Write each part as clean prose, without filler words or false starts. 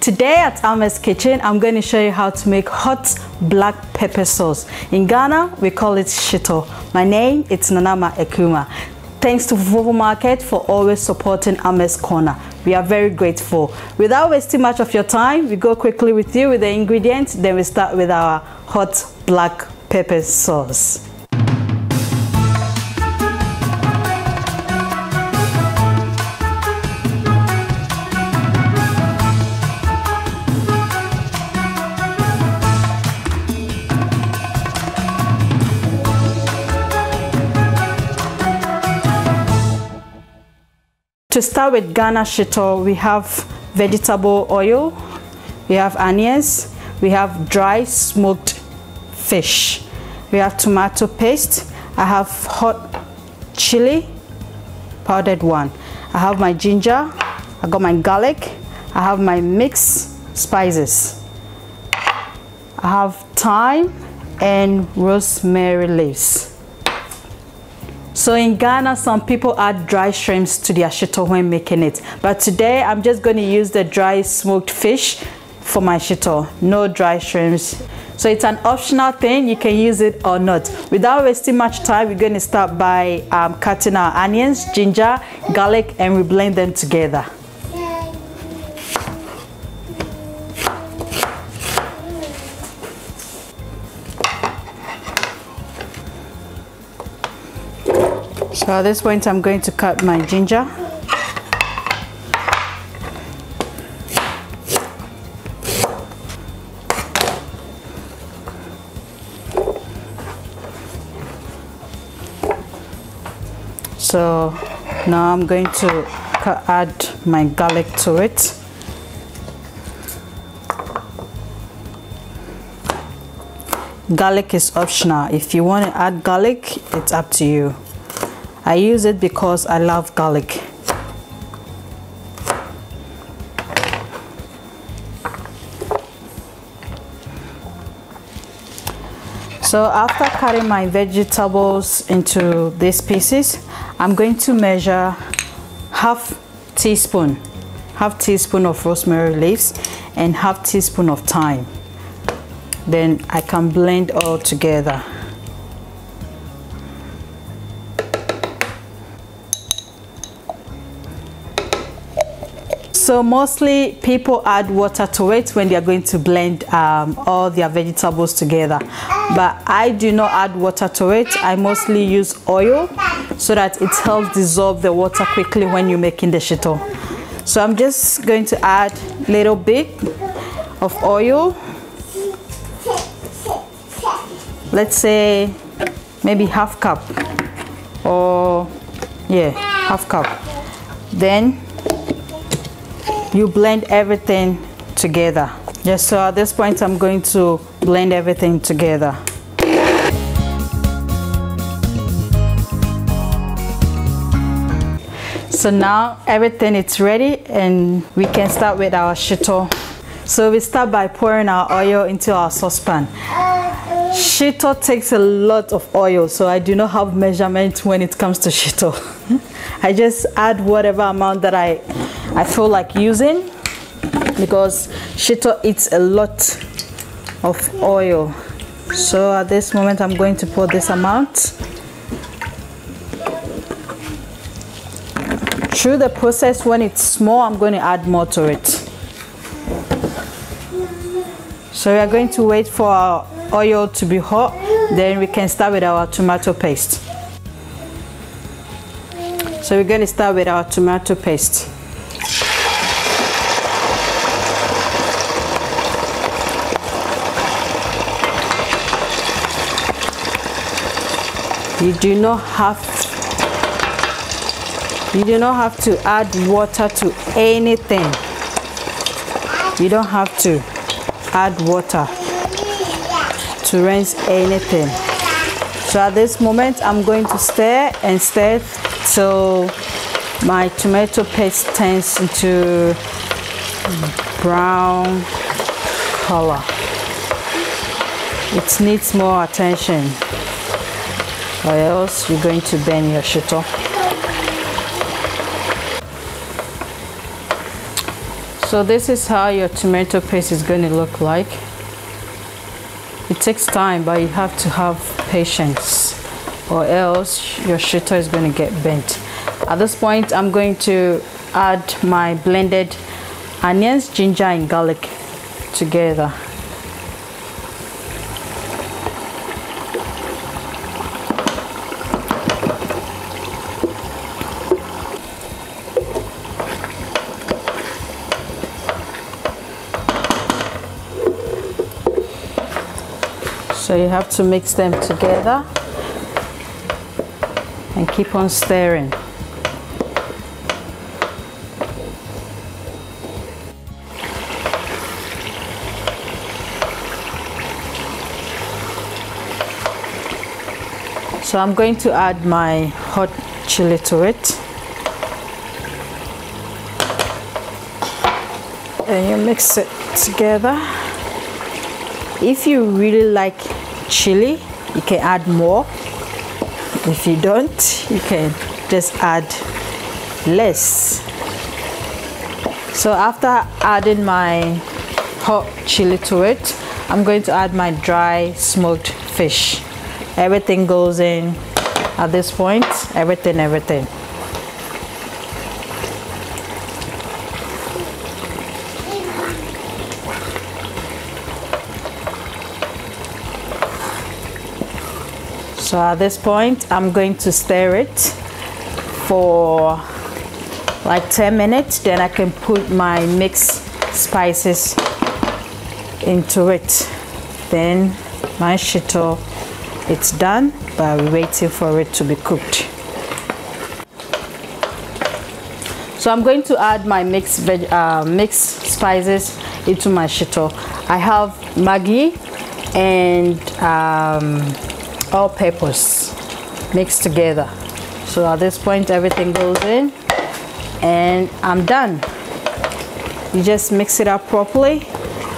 Today at Ama's Kitchen, I'm going to show you how to make hot black pepper sauce. In Ghana, we call it Shito. My name is Nanama Ekuma. Thanks to Fufu Market for always supporting Ama's Corner. We are very grateful. Without wasting much of your time, we go quickly with you with the ingredients, then we start with our hot black pepper sauce. To start with Ghana Shito, we have vegetable oil, we have onions, we have dry smoked fish, we have tomato paste, I have hot chili, powdered one, I have my ginger, I got my garlic, I have my mixed spices, I have thyme and rosemary leaves. So in Ghana, some people add dry shrimps to their shito when making it. But today, I'm just going to use the dry smoked fish for my shito. No dry shrimps. So it's an optional thing. You can use it or not. Without wasting much time, we're going to start by cutting our onions, ginger, garlic, and we blend them together. So at this point, I'm going to cut my ginger. So now I'm going to add my garlic to it. Garlic is optional. If you want to add garlic, it's up to you. I use it because I love garlic. So after cutting my vegetables into these pieces, I'm going to measure half teaspoon of rosemary leaves and half teaspoon of thyme. Then I can blend all together. So mostly people add water to it when they are going to blend all their vegetables together. But I do not add water to it. I mostly use oil so that it helps dissolve the water quickly when you're making the shito. So I'm just going to add a little bit of oil. Let's say maybe half cup or half cup. Then you blend everything together. Just so at this point, I'm going to blend everything together. So now everything is ready and we can start with our shito. So we start by pouring our oil into our saucepan. Shito takes a lot of oil, so I do not have measurement when it comes to shito. I just add whatever amount that I feel like using, because shito eats a lot of oil. So at this moment, I'm going to pour this amount. Through the process, when it's small, I'm going to add more to it. So we are going to wait for our oil to be hot, then we can start with our tomato paste. So we're going to start with our tomato paste. You do not have to add water to anything. You don't have to add water to rinse anything. So at this moment, I'm going to stir and stir till my tomato paste turns into brown color. It needs more attention, or else you're going to burn your shito. So this is how your tomato paste is going to look like. It takes time, but you have to have patience, or else your shito is going to get bent. At this point, I'm going to add my blended onions, ginger and garlic together. So you have to mix them together and keep on stirring. So I'm going to add my hot chili to it. And you mix it together. If you really like chili, you can add more. If you don't, you can just add less. So after adding my hot chili to it, I'm going to add my dry smoked fish. Everything goes in at this point, everything. So at this point, I'm going to stir it for like 10 minutes. Then I can put my mixed spices into it. Then my shito, it's done, but we're waiting for it to be cooked. So I'm going to add my mixed spices into my shito. I have Magi and all peppers mixed together. So at this point, everything goes in and I'm done. You just mix it up properly,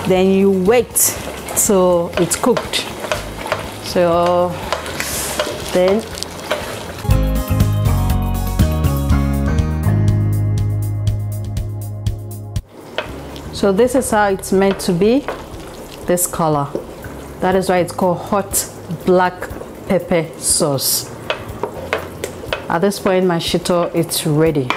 then you wait till it's cooked. So then this is how it's meant to be, this color. That is why it's called hot black pepper sauce. At this point, my shito, it's ready.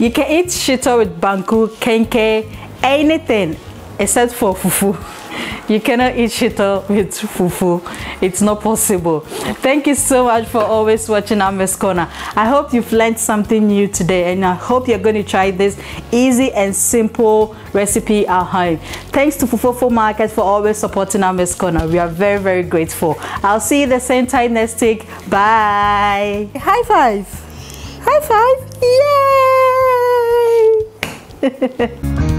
You can eat shito with banku, kenke, anything except for fufu. You cannot eat shito with fufu. It's not possible. Thank you so much for always watching Ama's Corner. I hope you've learned something new today, and I hope you're going to try this easy and simple recipe at home. Thanks to Fufofo Market for always supporting Ama's Corner. We are very, very grateful. I'll see you the same time next week. Bye. High five. High five. Yay.